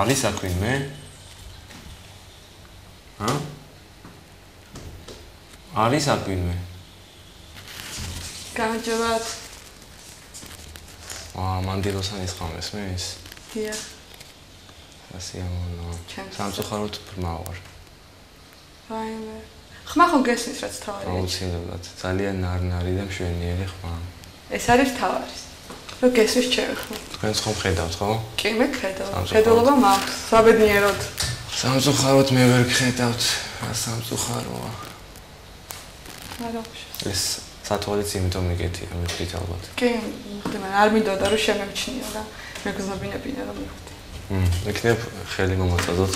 არის აქვინმე? ჰა? არის აქვინმე? გამარჯობათ. მანდილოსან ისყამეს მის? დიახ. ასიამონო. სამწუხაროდ ბრმა ვარ. ვაიმე. ხმა ხო გესმის რაც თავარია? აუცილებლად. ძალიან ნარნარი და მშვენიერი ხმა. ეს არის თავარი. რო გესმის ჩემი ხმა. თქვენს ხომ ხედავთ, ხო? კი, მე ხედავ. ხედულობა მაქვს, საბედნიეროდ. სამწუხაროდ მე ვერ ხედავთ. რა სამწუხაროა. არა. ეს სათვალეც იმიტომ მიგეთია, მივხვდით ალბათ. კი, მაგრამ არ მინდოდა რომ შემემჩნიო და მეგზნობინებინა რომ მივხვდი. იქნებ ხელი მომაწოდოთ.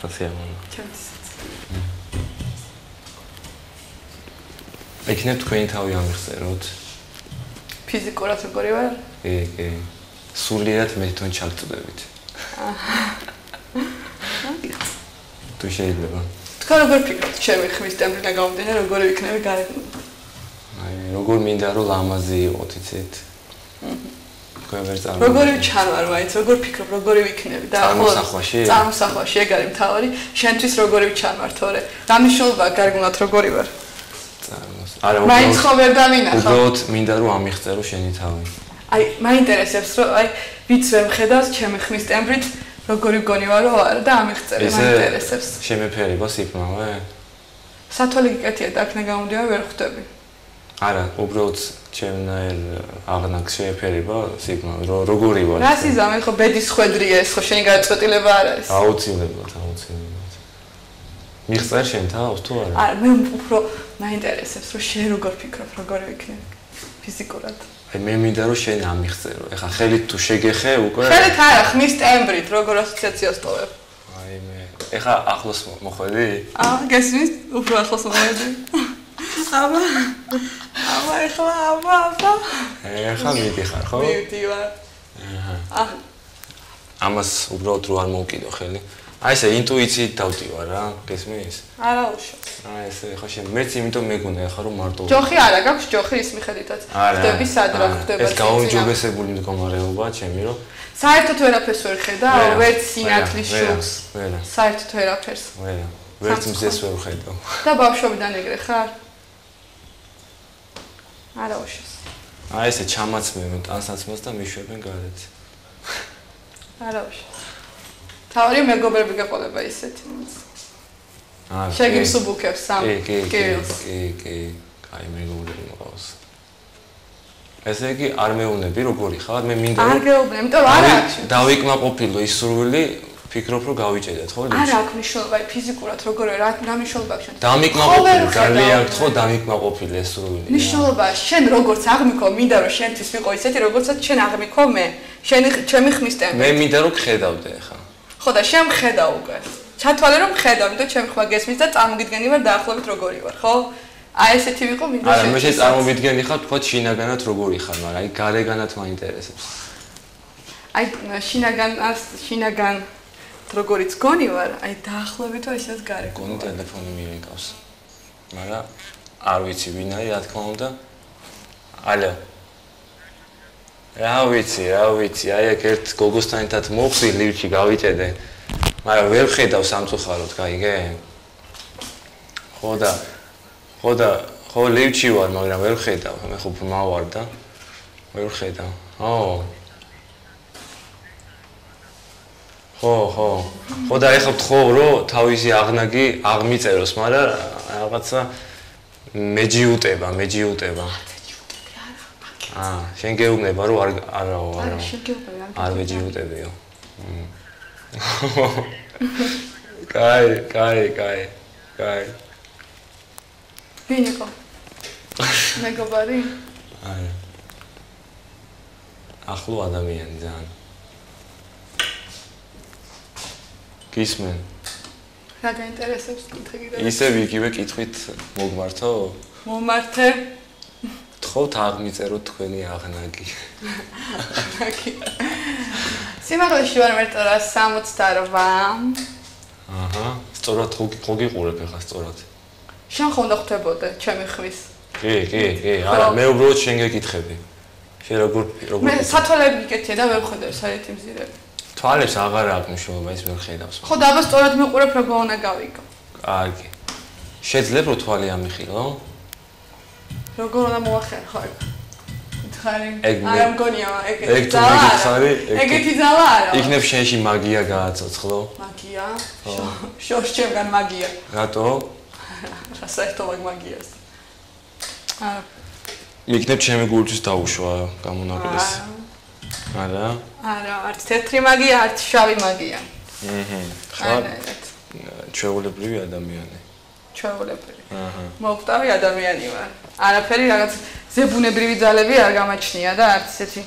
რაციამონო. ჩემთვისაც. იქნებ თქვენი თავი ამიხსენოთ. ფიზიკურად როგორი ვარ? კი. სულიერად მე თვითონ ჩაგწდებით. თუ შეიძლება. თქვენ როგორ ფიქრობთ, ჩემი ხმის ტემპრიდან გამომდინარე, როგორი ვიქნები გარეგნულად? როგორ მინდა რომ ლამაზი იყოთ, იცით? თქვენ ვერ წარმოვიდგენთ. როგორი ჩანვარ მაინც, როგორ ფიქრობ, როგორი ვიქნები და წარმოსახვაში? წარმოსახვაში, ეგ არის მთავარი. შენთვის როგორი ჩანვარ, თორე რა მნიშვნელობაა გარეგნულად როგორი ვარ? არა, მაინც ხო ვერ დამინახავ. უბრალოდ მინდა რომ ამიხსერო შენი თავი. აი, მაინტერესებს რომ აი ვიც ვერ მხედავს ჩემი ხმის ტემპრით, როგორი გონი ვარო არა და ამიხსერე, მაინტერესებს. შემეფერება სიფრმავე? სათვალე გიკეთია და აქნა გამომდივა ვერ ხვდები. არა, უბრალოდ ჩემნაირ აღნაგს შეეფერება სიფრმავე, როგორი ვარ? რა სიზამე ხო ბედის ხვედრია ეს ხო შენი გადაწყვეტილება არ არის? აუცილებლად. მიხსერ შენ თავს თუ არა? არა, მე უფრო მაინტერესებს რომ შენ როგორ ფიქრობ, როგორი ვიქნები ფიზიკურად. აი მე მინდა რომ შენ ამიხსერო. ეხა ხელით თუ შეგეხე უკვე ხელით არა, ხმის ტემბრით როგორ ასოციაციას ტოვებ? აი მე ეხა ახლოს მოხვედი? გესმის? უფრო ახლოს მოხვედი. აბა ეხლა. ეხა მიდიხარ, ხო? მივდივარ. ამას უბრალოდ რო არ მოვკიდო ხელი. აი ესე ინტუიციით დავდივარ რა, გესმის? არა უშო. აი ესე ხო შენ მეც იმიტომ მეგონა ეხა რომ მარტო ჯოხი არა გაქვს ჯოხი ის მიხედვითაც ხდები სად რა ხდება ეს გაუმჯობესებული მდგომარეობაა ჩემი რომ საერთოდ ვერაფერს ვერ ხედავ ვერც სინათლის შუქს ვერა საერთოდ ვერაფერს ვერც მზეს ვერ ხედავ და ბავშვობიდან ეგრე ხარ არა უშო აი ესე ჩამაცმევენ ტანსაცმელს და მიშვებენ გარეთ არა უშო თავი მეგობრები გაყოლება ისეთი შეგიმსუბუქებს სამ კილს. კი. აი მეგობრები მოყავს. ესე იგი არ მეუნები როგორი ხარ? მე მინდა არ გეუბნები, იმიტომ რომ არ აქვს. დავიკმაყოფილო ის სურვილი, ფიქრობ რომ გავიჭედეთ, ხო? არ აქვს მნიშვნელობა, ფიზიკურად როგორ რა მნიშვნელობა აქვს შენ? დამიკმაყოფილი, ძალიან ხო დამიკმაყოფილი ეს სურვილი. მნიშვნელობა შენ როგორც აღმიქო, მინდა რომ შენთვის ვიყო ისეთი, როგორცაც შენ აღმიქო მე. ჩემი ხმის ტემპი. მე მინდა რომ ხედავდე ხა. ხო და შენ ხედავ უკვე. ჩათვალე რომ ხედავ, იმიტომ ჩემი ხმა გესმის და წარმოგიდგენი ვარ დაახლოებით როგორი ვარ, ხო? აი ესეთი ვიყო, მინდა შენ. არა, მე შეწარმოვიდგენი ხარ, თქვა შინაგანად როგორი ხარ, მაგრამ აი გარეგანად მაინტერესებს. აი შინაგან როგორიც გონი ვარ, აი დაახლოებით ესეც გარეგან. გონი ტელეფონი მიიღავს. მაგრამ არ ვიცი ვინ არის, რა თქმა უნდა. ალო. რა ვიცი, აი ეგ ერთ გოგოსთან ერთად მოვხდი ლივში გავიჭედე. მაგრამ ვერ ხედავ სამწუხაროდ, გაიგე? ხო ლივში ვარ, მაგრამ ვერ ხედავ, მე ხო ბრმა ვარ და ვერ ხედავ. ხო და ეხლა ვთხოვ რომ თავისი აღნაგი აღმიწეროს, მაგრამ რაღაცა მეჯიუტება. შენ გეუბნება რომ არა. არ მეჯიუტებიო. კაი. ვინიკო? მეგობარი? არა. ახლო ადამიანი ძალიან. გისმენ? რა გაინტერესებს კითხე კიდევ? ისევ იგივე კითხვით მოგმართო? მომართე. თხოვთ აღმიწეროთ თქვენი აღნაგი. სიმაღლეში ვარ მერტორა 68. აჰა, სწორად ხო გიყურებ ახლა სწორად. შენ ხომ უნდა ხვდებოდე ჩემი ხმის? კი, არა, მე უბრალოდ შენ გეკითხები. შენ როგორ მე სათვალეები მიკეთია და ვერ ხვდები საერთი მზირები. თვალებს აღარ აქვს მნიშვნელობა, ის ვერ ხედავს. ხო, დაბა სწორად მიყურებ როგორ უნდა გავიგო. კარგი. შეიძლება რომ თვალი ამიხილო? როგორ უნდა მოახერხო ხო? ხარი. არა მგონია, ეგ თუ მიგიხარი, ეგეთი ძალა არა. იქნებ შენში მაგია გააცოცხლო. მაგია? შორს ჩემგან მაგია. რატო? რა საერთოდ მაგიას. არა. იქნებ ჩემი გულთვის დაუშვა გამონაკლისი. არა? არა, არც თეთრი მაგია, არც შავი მაგია. ხარ ჩვეულებრივი ადამიანი. ჩვეულებრივი. მოგვტავი ადამიანი ვარ. არაფერი რაღაც ზებუნებრივი ძალები არ გამაჩნია და არც ესეთი.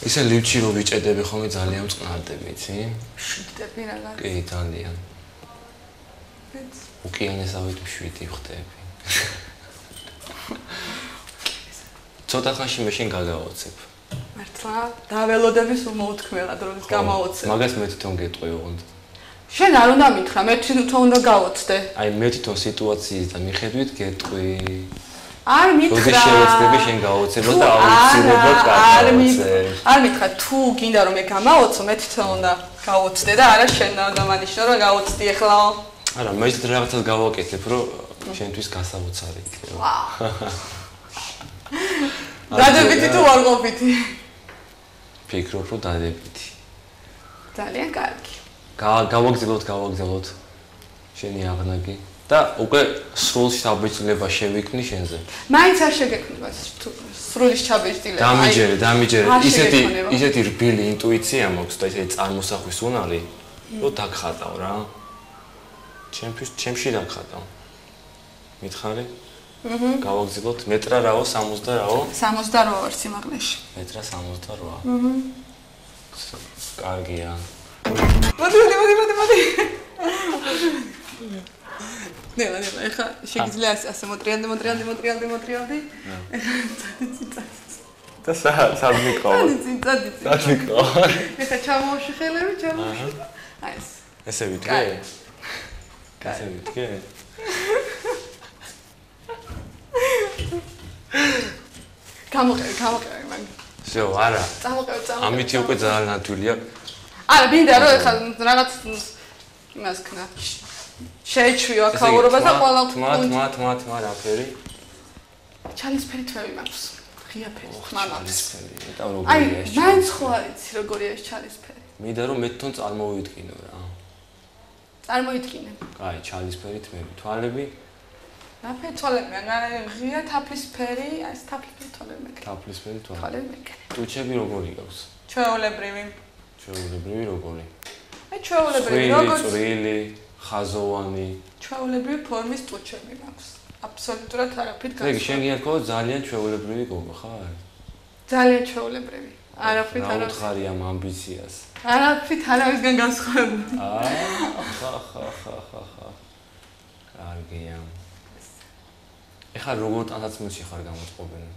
ისე ლივჩი რო ვიჭედები ხოლმე ძალიან მწყნარდები, იცი? შვიდები რაღაც. კი, ძალიან. უკიანესავით მშვიდი ხდები. ცოტა ხანში მე შენ გაგავოცებ. მართლა დაველოდები სულ მოუთქმელად რომ გამაოცებ. მაგას მე თვითონ გეტყვი ოღონდ. შენ არ უნდა მითხრა, მე თვითონ უნდა გავოცდე. აი მე თვითონ სიტუაციის და მიხედვით გეტყვი. არ მითხრა. როდის შევეცდები შენ გავოცებო და აუცილებლად გავოცებ. არ მითხრა, თუ გინდა რომ მე გამაოცო, მე თვითონ უნდა გავოცდე და არა შენ დამანიშნო რომ გავოცდი ეხლა. არა, მე ისეთ რაღაცას გავაკეთებ, რომ შენთვის გასაოცარი იქნება. დადებითი თუ არ ყოფითი? ფიქრობ, რომ დადებითი. ძალიან კარგი. გავაგზავნოთ შენი აღნაგი და უკვე სრულ შთაბეჭდილება შევიქმნი შენზე. მაინც არ შეგექმნება სრული შთაბეჭდილება. დამიჯერე. ისეთი რბილი ინტუიცია მაქვს და ისეთი წარმოსახვის უნარი, რომ დაგხატავ რა. ჩემში დაგხატავ. მითხარი? გავაგზავნოთ მეტრა რაო 60 რაო? 68 ვარ სიმაღლეში. მეტრა 68. კარგია. მოდი. ნელა, ეხა შეგიძლია ასე მოტრიალდი. და სადმიყავ? სადმიყავ. ეხა ჩამოვში ხელები, აი ეს. ესე ვიტყვი? ესე ვიტყვი? გამოყევი მაგ. всё, არა. წამოყევი. ამით უკვე ძალიან ადვილია. არა, მინდა რომ ეხლა რაღაც იმას ქნა. შეეჩვიო აქაურობას და ყველა თმა რაფერი? ჩალისფერი თვევი მაქვს. ღია ფერი, ხმამაც. და როგორია ეს? მაინც ხო არ იცი როგორია ეს ჩალისფერი. მინდა რომ მე თვითონ წარმოვიდგინო რა. წარმოიდგინე. აი, ჩალისფერი თმები, თვალები. რაფერი თვალები, ღია თაფლისფერი, ეს თაფლისფერი თვალები მეკრე. თაფლისფერი თვალები. თვალები მეკრე. ტუჩები როგორი გაქვს? ჩვეულებრივი. ჩვეულებრივი როგორი? აი ჩვეულებრივი, როგორც წვრილი, ხაზოვანი. ჩვეულებრივი ფორმის ტუჩები მაქვს. აბსოლუტურად არაფრით გასხვავებული. ეგ შენ გინდა თქო ძალიან ჩვეულებრივი გოგო ხარ? ძალიან ჩვეულებრივი. არაფრით არა. რა უთხარი ამ ამბიციას? არაფრით არავისგან განსხვავებული. ხა. კარგია. ეხლა როგორ ტანსაცმელში ხარ გამოწყობენ?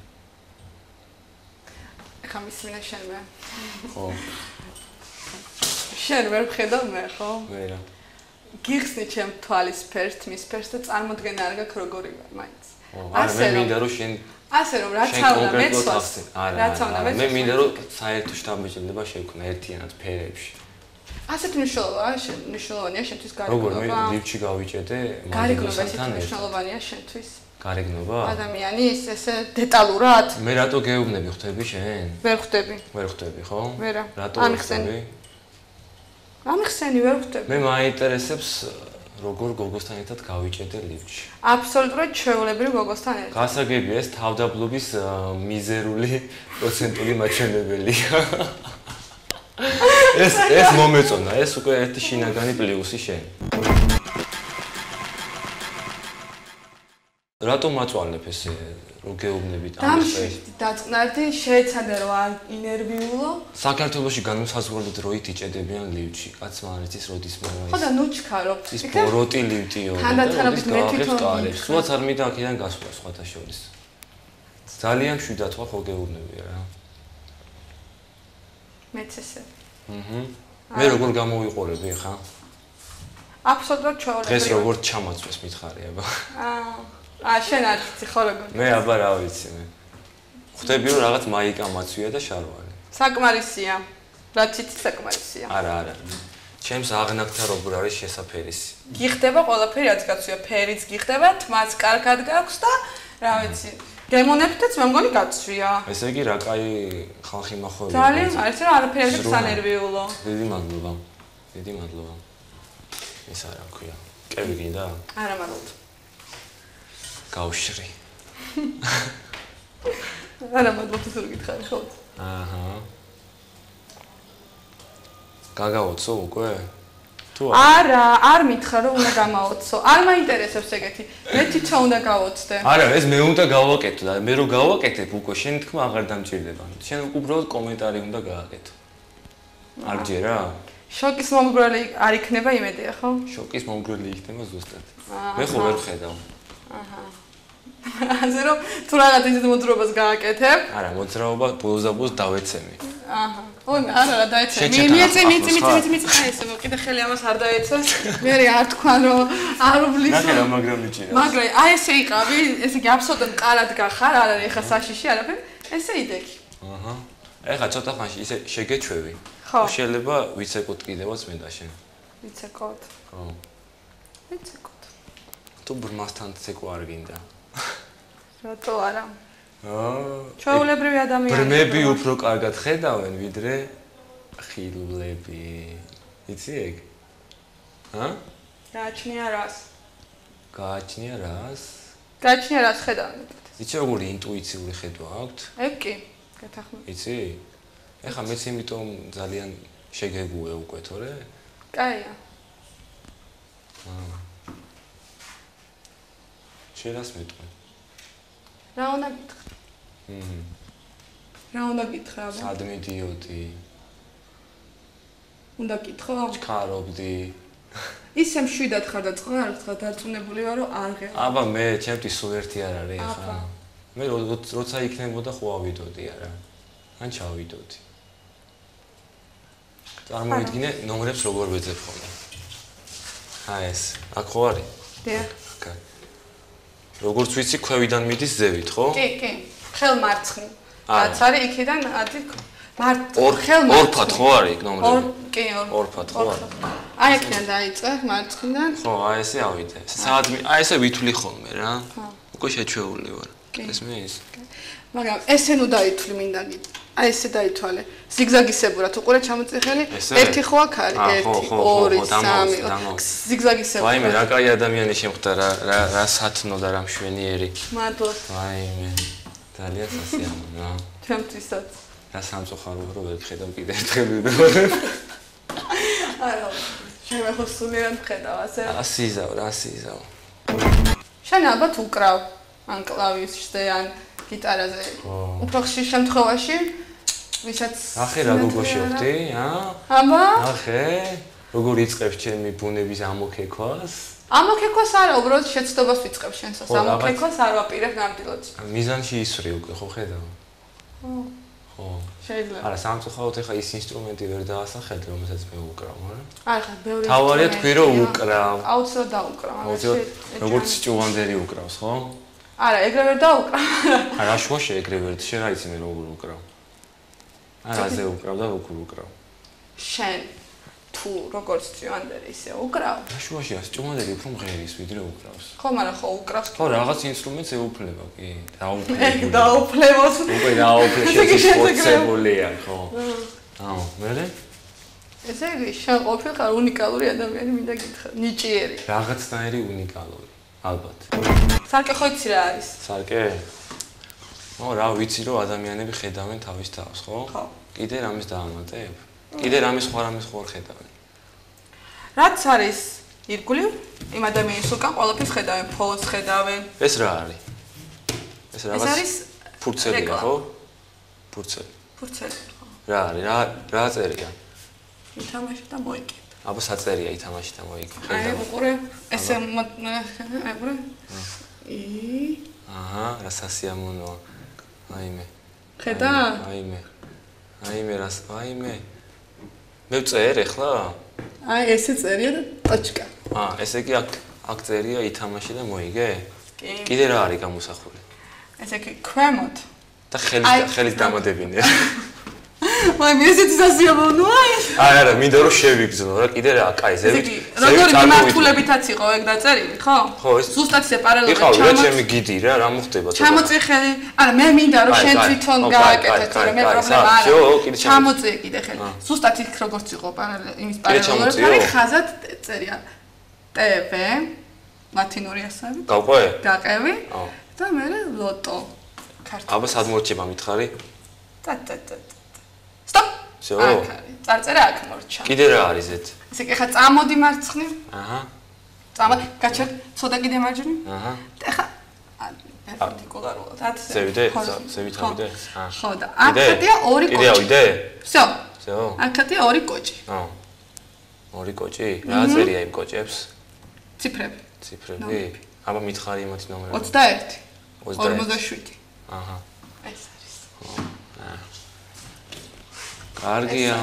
ეხლა მისმინე შენ მე. ხო. შენ ვერ ვხედავ მე, ხო? ვერა. გიხსნი ჩემ თვალის ფერს, მის ფერს და წარმოდგენა არ გაქვს როგორი ვარ მაინც. არა, მე მინდა რომ შენ ასე რომ რაც არ უნდა მეცვას. რაც არ უნდა მეცვას. მე მინდა რომ საერთო შთაბეჭდილება შევქნა ერთიანად ფერებში. ასეთ მნიშვნელოვანია შენთვის გარეგნობა. როგორ მე ლიფჩი გავიჭედე გარეგნობა ისეთ მნიშვნელოვანია შენთვის? გარეგნობა? ადამიანის ესე დეტალურად? მე რატო გეუბნები ხვდები შენ? ვერ ხვდები. ვერ ხვდები, ხო? ვერა. რატო ამიხსენი? ვერ ხვდები. მე მაინტერესებს როგორ გოგოსთან ერთად გავიჭედე ლიფჩი. აბსოლუტურად ჩვეულებრივ გოგოსთან ერთად. გასაგებია ეს თავდაბლობის მიზერული პროცენტული მაჩვენებელია. ეს მომეწონა, ეს უკვე ერთი შინაგანი პლუსი შენ. რატომ აწვალებ ესე რო გეუბნებით ამის დამშვიდდი დაწყნარდი შეეცადე რომ არ ინერვიულო საქართველოში განუსაზღვრელად როით იჭედებიან ლიფტში კაცმა არ იცის როდის მოვა ხო და ნუჩქარო ის ბოროტი ლიფტიო თანდათანობით მე თვითონ სულაც არ მინდა აქედან გასვლა სხვათა შორის ძალიან მშვიდად ხო გეუბნები რა მეც ესე მე როგორ გამოვიყურები ხა აბსოლუტურად ჩვეულებრივი დღეს როგორ ჩამაწვეს მითხარი აბა შენ არ ვიცი ხო როგორ მე აბა რა ვიცი მე ხვდები რომ რაღაც მაიკა მაცვია და შარვალი საკმარისია რაც იცი საკმარისია არა ჩემს აღნაგთა როგორ არის შესაფერისი გიხდება ყველაფერი რაც გაცვია ფერიც გიხდება თმაც კარგად გაქვს და რა ვიცი გემონებითაც მე მგონი გაცვია ესე იგი რა კაი ხალხი მახოვია ძალიან არის რომ არაფერი არ გაქვს ანერვიულო დიდი მადლობა ეს არა ქვია კები გინდა არა მადლობა გავშრი არა მადლობა თუ გითხარი ხო აჰა გაგაოცო უკვე თუ არა არ მითხრა რომ უნდა გამაოცო არ მაინტერესებს ეგეთი მე თვითონ უნდა გავოცდე არა ეს მე უნდა გავაკეთო და მე რო გავაკეთებ უკვე შენი თქმა აღარ დამჭირდება შენ უბრალოდ კომენტარი უნდა გააკეთო არ ჯერა შოკის მომგვრელი არ იქნება იმედია ხო შოკის მომგვრელი იქნება ზუსტად მე ხო ვერ ხედავ აჰა ასე რომ თუ რაღაც ისეთ მოძრაობას გააკეთებ არა მოძრაობა ბოლოს დავეცემი აჰა ой არა დაეცემი მიწი ესე კიდე ხელი ამას არ დაეცეს მე არ თქვა რომ არ უბლისო ნახე რა მაგრამ მიჭირავს მაგრამ აი ესე იყავი ესე იგი აბსოლუტურად ყარად გახარ არ არის ეხა საშიში არაფერი ესე იდექი აჰა ეხა ცოტა ხანში ისე შეგეჩვევი ხო შეიძლება ვიცეკოთ კიდევაც მე და შენ ვიცეკოთ ხო ვიცეკოთ თუ ბრმასთან ცეკვა არ გინდა რატო არა ჩვეულებრივი ადამიანები ბრმები უფრო კარგად ხედავენ ვიდრე ხილულები იცი ეგ გააჩნია რას გააჩნია რას ხედავენ იცი როგორი ინტუიციური ხედვა აქვთ ეგ კი გეთახმები იცი ეხა მეც იმიტომ ძალიან შეგეგუე უკვე თორე კაია შენას მეტყვი რა უნდა გითხრა რა უნდა გითხრა სად მიდიოდი უნდა გითხო ჩქარობდი ისე მშვიდად ხარ და წყარ ხარ დარწმუნებული ვარ რომ არ ღე აბა მე ჩემთვის სულ ერთი არ არის ხა მე როცა იქნებოდა ხო ავიდოდი არა ან ჩავიდოდი წარმოიდგინე ნომრებს როგორ ვეძებ ხოლმე აი ეს აქ ხო არის დიახ როგორც ვიცი ქვევიდან მიდის ზევით ხო კი ხელ მარცხნი რაც არის იქიდან ადი ორფად ხო არის ნომრები კი ორფად ხო არის აი აქედან დაიწყე მარცხნიდან ხო აი ესე ავიდე საათი აი ესე ვითვლი ხოლმე რა უკვე შეჩვეული ვარ ეს მე ის მაგრამ ესე ნუ დაითვლი მინდა აი ესე დაითვალე ზიგზაგისებურად უყურე ჩამოწიხელი ერთი ხო აქ არის 1 2 3 ზიგზაგისებურად ვაიმე რა კაი ადამიანი შემხვდა რა სათნო და რა მშვენიერი მადლობა ვაიმე ძალიან სასიამოვნო ჩემთვისაც რა სამწუხარო რომ ვერ ხედავ კიდე ერთხელ ვიდეოებს არა შენ ხო სულიერად ხედავ ასე ასიზავ შენ ალბათ უკრავ ან კლავიშზე ან გიტარაზე უფრო ხშირ შემთხვევაში ვისაც ახე რა გოგო შევხვდი აბა ახე როგორ იწყებს ჩემი ბუნების ამოქექვას ამოქექვას არა უბრალოდ შეცდობას ვიწყებ შენსას ამოქექვას არ ვაპირებ ნამდვილად მიზანში ისვრი უკვე ხო ხედავ ხო შეიძლება არა სამწუხაროდ ეხა ის ინსტრუმენტი ვერ დაასახელე რომელსაც მე უკრავ არა ხა ბევრი თავარია თქვი რომ უკრავ აუცილებლად დაუკრავ როგორც ჭუვანდერი უკრავს ხო არა ეგრე ვერ დაუკრავ არა შუაში ეგრე ვერ შენ არ იცი მე როგორ უკრავ არაზე უკრავ და როგორ უკრავ შენ თუ როგორც ჭუვანდერი ისე უკრავ შუაში ას ჭუვანდერი უფრო მღერის ვიდრე უკრავს ხო მაგრამ ხო უკრავს ხო რაღაც ინსტრუმენტს ეუფლება კი დაუფლებას უკვე დაუფლე შეწყვეტებულია ხო აუ მერე ესე იგი შენ ყოფილიყარ უნიკალური ადამიანი მინდა გითხრა ნიჭიერი რაღაცნაირი უნიკალური ალბათ სარკე ხო იცი რა არის სარკე რა ვიცი რომ ადამიანები ხედავენ თავის თავს ხო ხო კიდე რამის დაამატებ კიდე რამის ხო ხედავენ რაც არის ირგვლივ იმ ადამიანის უკან ყველაფერს ხედავენ, ფოლოს ხედავენ. ეს რა არის? ეს რაღაც ფურცელია, ხო? ფურცელი. ფურცელი. რა არის? რა წერია? ითამაშე და მოიგე. აბა საწერია ითამაშე და მოიგე. აი, უყურე, ესე აიბრე. აჰა, რა სასიამოვნოა. აიმე. ხედა? აიმე, რას, აიმე. მე ვწერ ახლა? აი, ესე წერია და ტოჩკა. ესე კი აქ წერია ითამაშე და მოიგე? კი. კიდე რა არის გამოსახული? ესე კი ქვემოთ. და ხელის დამადებინე. ვაი, მე ესეთი სასიამოვნოა. არა, მინდა რომ შევიგრძნო რა, კიდე რა, კაი, ზევით. როგორი მიმართულებითაც იყო ეგ დაწერილი, ხო? ხო, ეს ზუსტად სეპარალელად იყავი რა ჩემი გიდი რა, რა მოხდება ცოტა. ჩამოწიხელი. არა, მე მინდა რომ შენ თვითონ გააკეთე, თორემ მე პრობლემა არ აქვს. ჩამოწიე კიდე ხელი. ზუსტად იქ როგორც იყო იმის პარალელურად, არის ხაზად წერია. TV ლათინური ასავით. გავყვე? გაყევი. და მე ლოტო. ქართული. აბა სად მორჩება მითხარი? სტოპ. всё. წარწერა აქ მორჩა. კიდე რა არის ზეთ? ესე კი ხა წამოდი მარცხნივ. აჰა. წამოდი, გაჩერ, ცოტა კიდე მარჯვნივ. აჰა. ეხა პერპენდიკულარულად. ზევიდე? ზევითავიდე? ხო და აქეთია ორი კოჭი. კიდე ავიდე? всё. всё. აქეთია ორი კოჭი. ორი კოჭი? რა წერია იმ კოჭებს? ციფრები. ციფრები? აბა მითხარი იმათი ნომრები. 21. 47. აჰა. ეს არის. კარგია.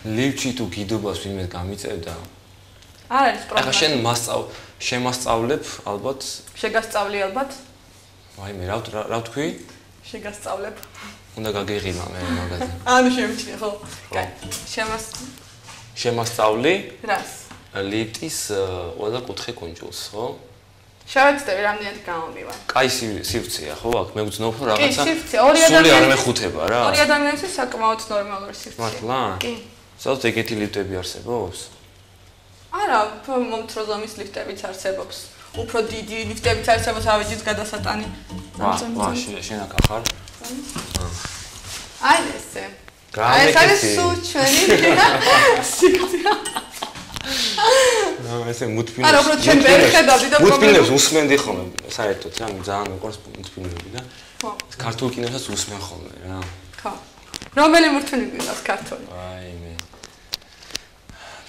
ლივჩი თუ გიდობას ვინმე გამიწევდა? არ არის პრობლემა. ახლა შენ შემასწავლებ ალბათ? შეგასწავლი ალბათ? ვაიმე, რა ვთქვი? შეგასწავლებ. უნდა გაგეღიმა მე მაგაზე. ანუ შემჩნი, ხო? კაი. შემასწავლი? რას? ლიფტის ყველა კუთხე კუნძულს, ხო? შევეცდები რამდენად გამომივა. კაი სივრცეა, ხო? აქ მე ვძნობ რომ რაღაცა სული არ მეხუთება რა. ორი ადამიანისთვის საკმაოდ ნორმალური სივრცეა. მართლა? კი. ზოგადად ეგეთი ლიფტები არსებობს? არა, მომთრო ზომის ლიფტებიც არსებობს. უფრო დიდი ლიფტებიც არსებობს ავეჯის გადასატანი. ვა, შენ აქ ახარ? აი ესე. აი ეს არის სუჩვენი სიქცია. ესე მუთფინებს. არა, უფრო ჩვენ ვერ ხედავდი და მუთფინებს усმენდი ხოლმე, საერთოდ რა, ძალიან მიყვარს მუთფინები და ხო. ქართულ კინოსაც усმენ ხოლმე რა. ხო. რომელი მუთფინი გინდას ქართული? აი მე.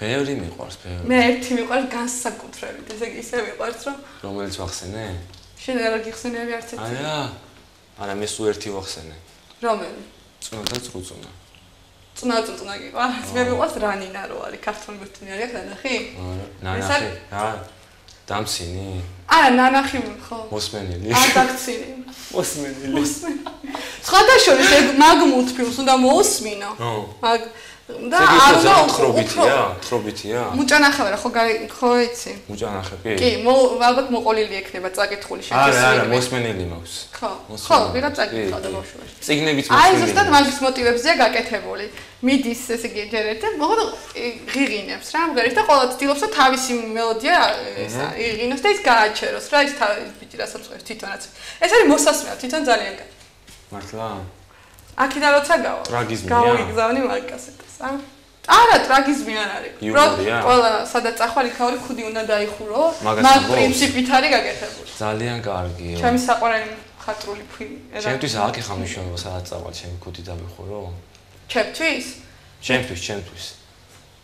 ბევრი მიყვარს, ბევრი. მე ერთი მიყვარს განსაკუთრებით, ესე იგი ისე მიყვარს რომ რომელიც ვახსენე? შენ არ გიხსენები არც ერთი. არა, მე სულ ერთი ვახსენე. რომელი? წუნა და წუწუნა. წუნა გიყვარს? მე მიყვარს რანინა რო არის, ქართული მუთფინი არის, ნანახი? ნანახი? რა? დამცინი? არა, ნანახი ხო. მოსმენილი. ადაქცინი. მოსმენილი. სხვადასხვა მაგ მუთფილს უნდა მოусმინო. მაგ და არ უნდა თხრობითია? მუჭანახევა რა ხო იცი? მუჭანახები? კი, ალბათ მოყოლილი ექნება წაკითხული შეჭის. არა, მოსმენილი მაქვს. ხო, ვიღაც წაკითხავდა ბავშვობაში. წიგნებიც მოსმენილი. აი, ზუსტად მაგის მოტივებზეა გაკეთებული. მიდის ესე იგი ჯერ ერთად, მოხდა ღიღინებს რა, მგერით და ყველა ცდილობს რომ თავისი მელოდია ესა იღინოს და ის გააჩეროს რა, ის ბიჭი რასაც ყვევს თვითონაც. ეს არის მოსასმეა, თვითონ ძალიან კარგი. მართლა? აქედან როცა გავა. ტრაგიზმია? გავიგზავნი მაგკასეთას, არა, ტრაგიზმი არ არის. ყველა სადაც წახვალ იქაური ხუდი უნდა დაიხურო, მაგ პრინციპით არის გაკეთებული. ძალიან კარგია. ჩემი საყვარელი ხატრული ფილმი. ჩემთვის აქ ეხა მნიშვნელობა სადაც წავალ, ჩემი ხუდი დავიხურო. ჩემთვის? ჩემთვის.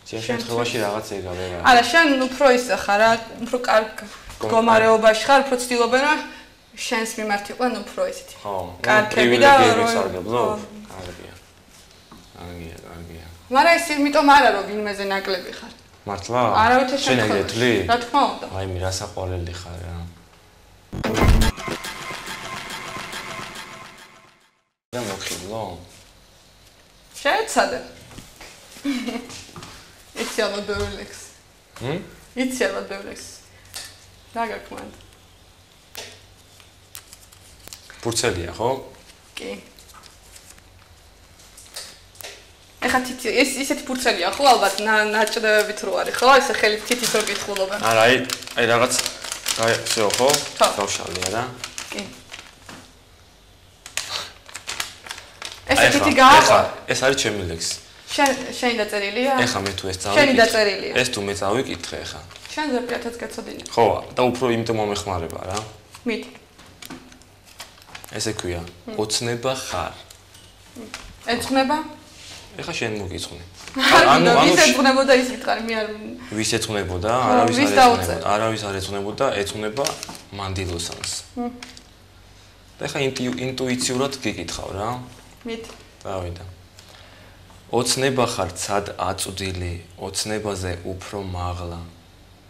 ჩემ შემთხვევაში რაღაც ეგა ვერ არის. არა, შენ უფრო ისე ხარ, უფრო კარგ მდგომარეობაში ხარ, უფრო ცდილობენ რომ შენს მიმართ იყვნენ უფრო ისეთი. ხო, კარგები და სარგებლო. კარგია. მაგრამ ეს იმიტომ არა რომ ვინმეზე ნაკლები ხარ. მართლა? არავითარ შენ ეგრე თვლი? რა თქმა უნდა. აი მე რა საყვარელი ხარ რა. და მოხილო? შეეცადე. იცი ალბათ ბევრი ლექსი. იცი ალბათ ბევრი ლექსი. რა გაქვთ? ფურცელია, ხო? კი. ეხა თითი ეს ისეთი ფურცელია, ხო, ალბათ ნაჭრევებით რო არის, ხო? ესე ხელით თითით რო კითხულობენ. არა, აი რაღაც აი всё, ხო? გავშალია რა. კი. ესე თითი გააყო. ეს არის ჩემი ლექსი. შენი დაწერილია? ეხა მე თუ ეს წავიკითხე. შენი დაწერილია. ეს თუ მე წავიკითხე ეხა. შენ ზეპიათაც გეცოდინე. ხო, და უფრო იმიტომ მომეხმარება რა. მიდი. ესე ქვია, ოცნება ხარ. ეძღვნება? ეხა შენ მოგიძღვნე. ანუ ვის ეძღვნებოდა ის მითხარი, მე არ ვის ეძღვნებოდა? არავის არ ეძღვნებოდა, ეძღვნება მანდილოსანს. და ეხა ინტუიციურად გიკითხავ რა. მიდი. დავიდა. ოცნება ხარ ცად აწვდილი, ოცნებაზე უფრო მაღლა.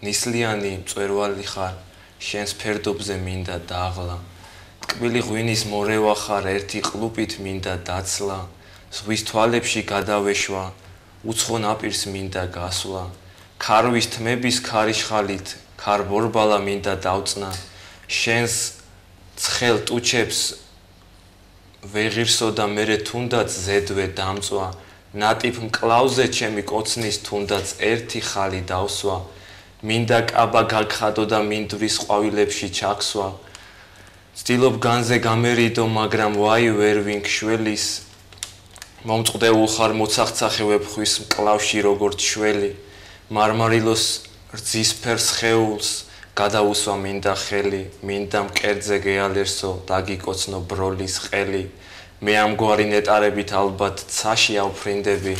ნისლიანი მწვერვალი ხარ, შენს ფერდობზე მინდა დაღლა. ტკბილი ღვინის მორევა ხარ, ერთი ყლუპით მინდა დაცლა. ზღვის თვალებში გადავეშვა, უცხო ნაპირს მინდა გასვლა. ქარვის თმების ქარიშხალით, ქარბორბალა მინდა დავწნა. შენს ცხელ ტუჩებს ვეღირსო და მერე თუნდაც ზედვე დამწვა. ნატიფ მკლავზე ჩემი კოცნის თუნდაც ერთი ხალი დავსვა. მინდა კაბა გაგხადო და მინდვრის ყვავილებში ჩაქსვა. ცდილობ განზე გამერიდო, მაგრამ ვაი ვერ ვინქშველის. მომწყდეულ ხარ მოცახცახე ვეფხვის მკლავში როგორც შველი. მარმარილოს რძისფერ სხეულს გადაუსვა მინდა ხელი. მინდა მკერდზე გეალერსო, დაგიკოცნო ბროლის ყელი. მე ამგვარი ნეტარებით ალბათ ცაში ავფრინდები.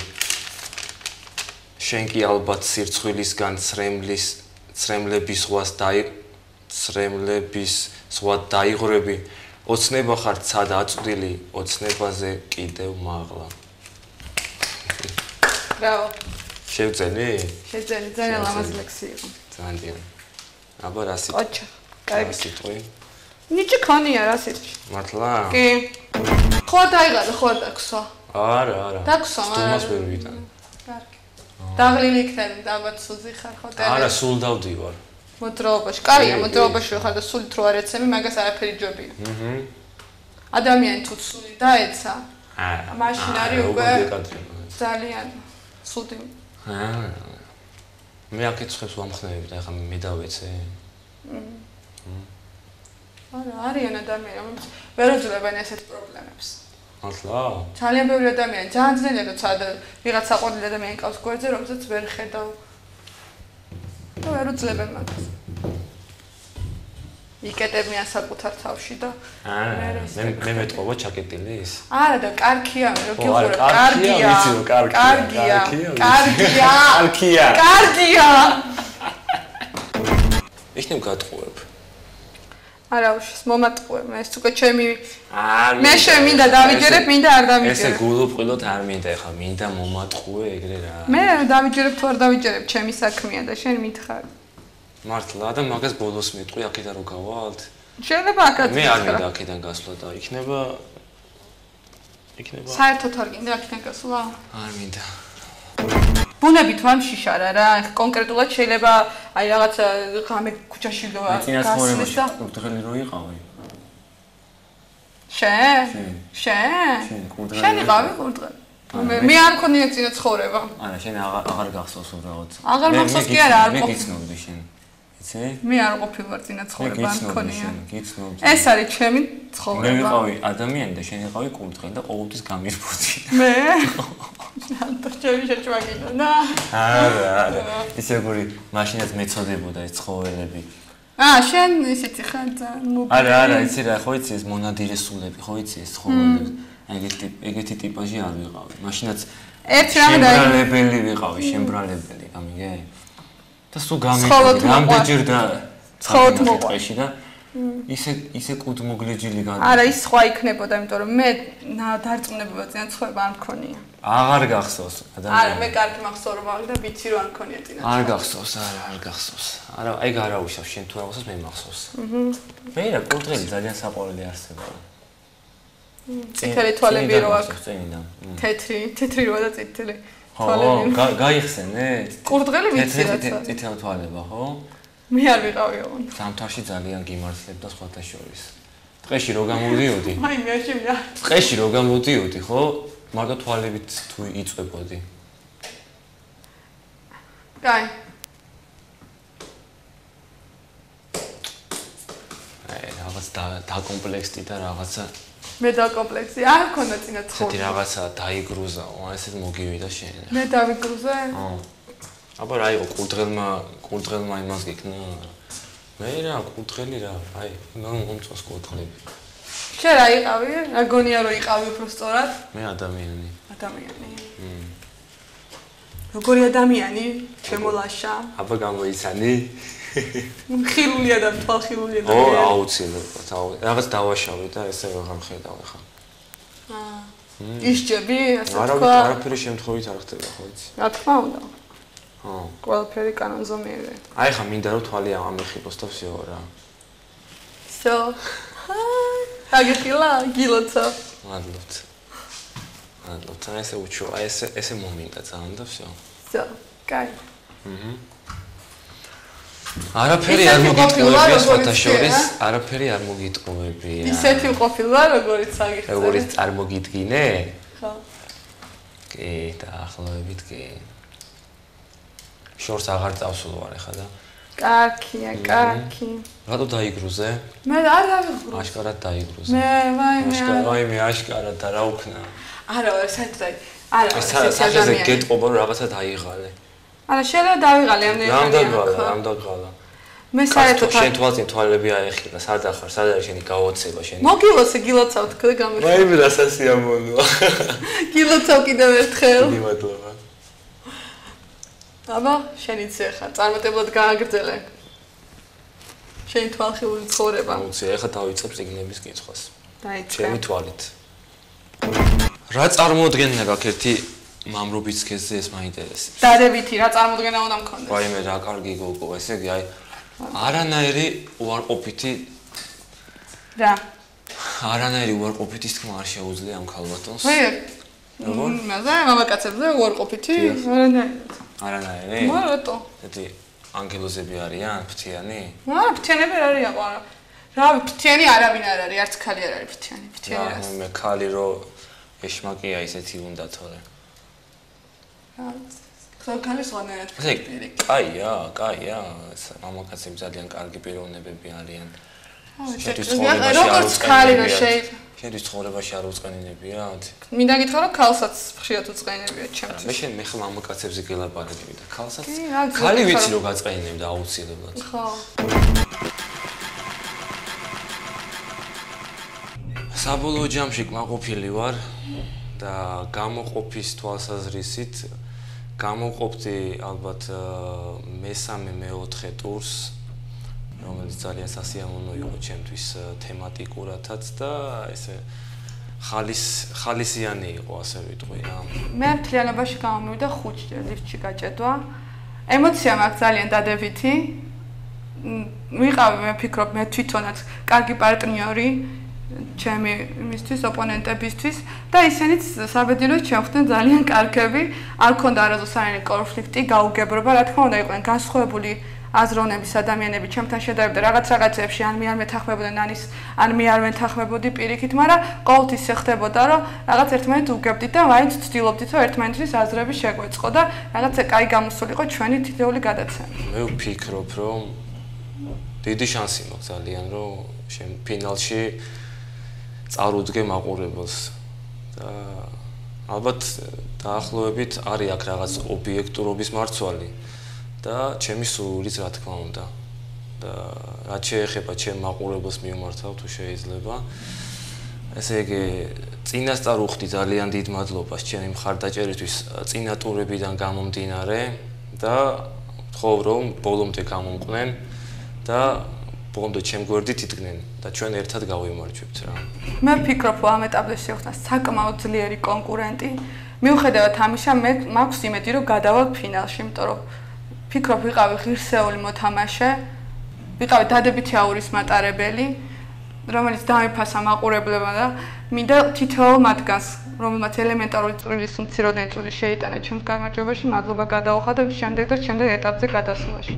შენ კი ალბათ სირცხვილისგან ცრემლების ზღვად დაიღრები. ოცნება ხარ ცად აწვდილი, ოცნებაზე კიდევ მაღლა. ბრავო. შევძელი? შევძელი, ძალიან ლამაზ ლექსი იყო. ძალიან. აბა რა სიტყვა? ოჩა. კაი სიტყვი. ნიჭი ქონია რა სიტყვი. მართლა? კი. ხო დაიღადა, ხო დაგსვა. არა. დაგსვა, სტუმას ვერ ვიტან. კარგი. დაღლილი იქნები, დაბათ სუზი ხარ ხო? არა, სულ დავდივარ. მოძრაობაში. კაია, მოძრაობაში ხარ და სულით რო არ ეცემი, მაგას არაფერი ჯობია. ადამიანი თუ სული დაეცა, მაშინ არის უკვე ძალიან ცუდი. მე აკეთხებს ვამხნევები და ეხლა მე დავეცე. არა, არიან ადამიანები, ვერ უძლებენ ესეთ პრობლემებს. მართლა? ძალიან ბევრი ადამიანი, ძალიან ძნელია როცა ვიღაც საყვარელი ადამიანი ყავს გვერდზე, რომელსაც ვერ ხედავ. და ვერ უძლებენ მაგას. იკეტებიან საკუთარ თავში და მე მეტყობა ჩაკეტილი ის? არა და კარგია, მე რო გიყურებ, კარგია. ეშნებ გატყუებ. არა უშის მომატყუე, მე ეს უკვე ჩემი მე მინდა დავიჯერებ, მინდა არ დავიჯერებ. ესე გულუყვილოდ არ მინდა, ეხლა მინდა მომატყუე ეგრე რა. მე დავიჯერებ თუ არ დავიჯერებ, ჩემი საქმეა და შენ მითხარ. მართლა და მაგას ბოლოს მეტყვი აქედან რო გავალთ. შეიძლება აქაც. მე არ მინდა აქედან გასვლა და იქნება საერთოდ არ გინდა აქედან გასვლა? არ მინდა. ბუნებით ვარ მშიშარა რა, კონკრეტულად შეიძლება აი რაღაც ღამე ქუჩაში გასვლის და კურდღელი რო იყავი. შენ იყავი კურდღელი. მე არ მქონია წინა ცხოვრება. არა, შენ აღარ გახსოვს უბრალოდ. აღარ მახსოვს კი არა, არ მე გიცნობდი შენ. იცი? მე არ ყოფილვარ წინა ცხოვრება მქონია. გიცნობდი. ეს არის ჩემი ცხოვრება. მე ვიყავი ადამიანი და შენ იყავი კურდღელი და ყოველთვის გამირბოდი. მე? და ჩემი შეჭვაგინა. არა. ისე როგორი მაშინაც მეწოდებოდა ეს ცხოველები. შენ ისეთი ხარ ძალიან არა, იცი რა, ხო იცი ეს მონადირესულები, ხო იცი ეს ცხოველები. ეგეთი ტიპაჟი არ ვიყავი. მაშინაც შემბრალებელი ვიყავი, შემბრალებელი, გამიგე? და სულ გამიგე, რამდენჯერ და ცხოთ მოყვეში და ისე კუდმოგლეჯილი გადა. არა, ის სხვა იქნებოდა, იმიტომ რომ მე დარწმუნებობა წინა ცხოვრება არ მქონია. აღარ გახსოვს ადამიანი. არა, მე კარგი მახსოვს და ვიცი რომ არ მქონია წინა. არ გახსოვს, არ გახსოვს. არა, ეგ არ აუშავს შენ თუ არ გახსოვს, მე მახსოვს. მე რა, კურდღელი ძალიან საყვარელი არსებაა. წითელი თვალები რო აქვს. წინიდან. თეთრი როა და წითელი თვალები. ხო, გაიხსენე? კურდღელი ვიცი რაცა. წითელი თვალება, ხო? მე არ ვიყავი ოღონდ. ზამთარში ძალიან გიმართლებდა სხვათა შორის. ტყეში რო გამოდიოდი? აი, მე შევა. ტყეში რო გამოდიოდი, ხო? მაგა თვალებით თუ იწვებოდი. კაი. რაღაც დაკომპლექსდი და რაღაცა მე დაკომპლექსი არ მქონდა წინა ცხოვრება. ესეთი რაღაცა დაიგრუზაო, ესეთ მოგივიდა შენ. მე დავიგრუზე? აბა რა იყო კურდღელმა იმას გიქნა? მე რა კურდღელი რა, აი, მომწონს კურდღლები. შენ რა იყავი? რა გონია რომ იყავი უფრო სწორად? მე ადამიანი. ადამიანი. როგორი ადამიანი? ჩემო ლაშა. აბა გამოიცანი? ხილულია და თვალხილულია ადამიანი. აუცილებლად. რაღაც დავაშავე და ესე ვეღარ ხედავ ხა. ისჯები, ასე თქვა. არაფერი შემთხვევით არ ხდება, ხო იცი? რა თქმა უნდა. ყველაფერი კანონზომიერია. აი ხა მინდა რომ თვალი ამეხიბოს და всё რა. всё. აგიხილა, გილოცა. მადლობთ. აი ესე უჩო, აი ესე მომინდა ძალიან და всё. всё. კაი. არაფერი არ მოგიტყუებია სხვათა შორის, არაფერი არ მოგიტყუებია. ისეთი ყოფილა, როგორიც აგიხსენე. როგორიც წარმოგიდგინე? ხო. კი, დაახლოებით კი. შორს აღარ წავსულ ვარ ახლა და. კარგია, კარგი. რატო დაიგრუზე? მე არ დავიგრუზე. აშკარად დაიგრუზე. მე აშკარად და რა უქნა? არა, საერთოდ არა, სახეზე გეტყობა რომ რაღაცა დაიღალე. არა, შეიძლება დავიღალე ამდენი. რამდაგღალა. მე საერთოდ შენ თვალები აეხილა, სად ახარ, სად არის შენი გაოცება შენი? მოგილოცე, გილოცავ თქვი გამოშვი. მაიმე რასასიამოვნოა. გილოცავ კიდევ ერთხელ. მადლობა. აბა, შენიც ახლა წარმატებლად გააგრძელე. შენი თვალხილული ცხოვრება. აუცილებლად, ახლა დავიწყებ სიგნების კითხვას. დაიწყე. ჩემი თვალით. რა წარმოუდგენია გაქვს ერთი მამრობის სქესზე ეს მაინტერესებს. დადებითი რა წარმოუდგენა უნდა მქონდეს. ვაიმე რა კარგი გოგო, ესე იგი აი არანაირი უარყოფითი რა? არანაირი უარყოფითი თქმა არ შეუძლია ამ ქალბატონს. როგორ? მაზე მამაკაცებზე უარყოფითი? არანაირი? მარტო. ესეთი ანგელოზები არიან, ფრთიანი? ფრთიანები არ არიან ყარა. რა, ფრთიანი არავინ არ არის, არც ქალი არ არის ფრთიანი. ფრთიანი რა? მე ქალი რო ეშმაკია ისეთი უნდა თორე. ქალი სხვანაირად. კაია, მამაკაცები ძალიან კარგი პიროვნებები არიან. როგორც ქალი რო შეიძლება. შენ ცხოვრებაში არ უწყენინებიათ? მინდა გითხრა რომ ქალსაც ხშირად უწყენინებიათ ჩემთვის. მე ხე მამაკაცებზე გელაპარაკები და ქალსაც ქალი ვიცი რომ გაწყენინებდა აუცილებლად. ხო. საბოლოო ჯამში კმაყოფილი ვარ და გამოყოფის თვალსაზრისით გამოყოფდი ალბათ მესამე-მეოთხე ტურს, რომელიც ძალიან სასიამოვნო იყო ჩემთვის თემატიკურათაც და ესე ხალისიანი იყო, ასე ვიტყვი რა. მე მთლიანობაში გამომივიდა 5 ჯერ ლიფტში გაჭედვა. ემოცია მაქვს ძალიან დადებითი. ვიყავი მე ვფიქრობ მე თვითონაც კარგი პარტნიორი ჩემი იმისთვის ოპონენტებისთვის და ისინიც საბედნიეროდ ჩემხდნენ ძალიან კარგები. არ ქონდა არასდროს კონფლიქტი, გაუგებრობა, რა თქმა უნდა იყვნენ განსხვავებული აზროვნების ადამიანები ჩემთან შედარებით რაღაცებში ან მე არ მეთანხმებოდნენ ან მე არ მეთანხმებოდი პირიქით, მაგრამ ყოველთვის ხდებოდა რომ რაღაც ერთმანეთს უგებდით და მაინც ვცდილობდით რომ ერთმანეთის აზრები შეგვეწყო და რაღაცა კაი გამოსულიყო ჩვენი თითოეული გადაცემა. მე ვფიქრობ რომ დიდი შანსი მაქვს ძალიან რომ შენ ფინალში წარუდგე მაყურებელს და ალბათ დაახლოებით არის აქ რაღაც ობიექტურობის მარცვალი და ჩემი სულიც რა თქმა უნდა და რაც შეეხება ჩემ მაყურებელს მიმართავ თუ შეიძლება ესე იგი წინასწარ უხდი ძალიან დიდ მადლობას ჩემი მხარდაჭერისთვის წინა ტურებიდან გამომდინარე და ვთხოვ რომ ბოლომდე გამომყვნენ და ბოლომდე ჩემ გვერდით იდგნენ და ჩვენ ერთად გავიმარჯვებთ რა. მე ვფიქრობ რომ ამ ეტაპზე შევხვდა საკმაოდ ძლიერი კონკურენტი. მიუხედავად ამისა მე მაქვს იმედი რომ გადავალ ფინალში, იმიტომ რომ ვფიქრობ ვიყავი ღირსეული მოთამაშე, ვიყავი დადებითი აურის მატარებელი, რომელიც დამიფასა მაყურებლებმა და მინდა თითოეულ მათგანს, რომელმაც ელემენტარული წვრილის უმციროდნელი წვლილი შეიტანა ჩემს გამარჯვებაში, მადლობა გადაუხა და შემდეგ ეტაპზე გადასვლაში.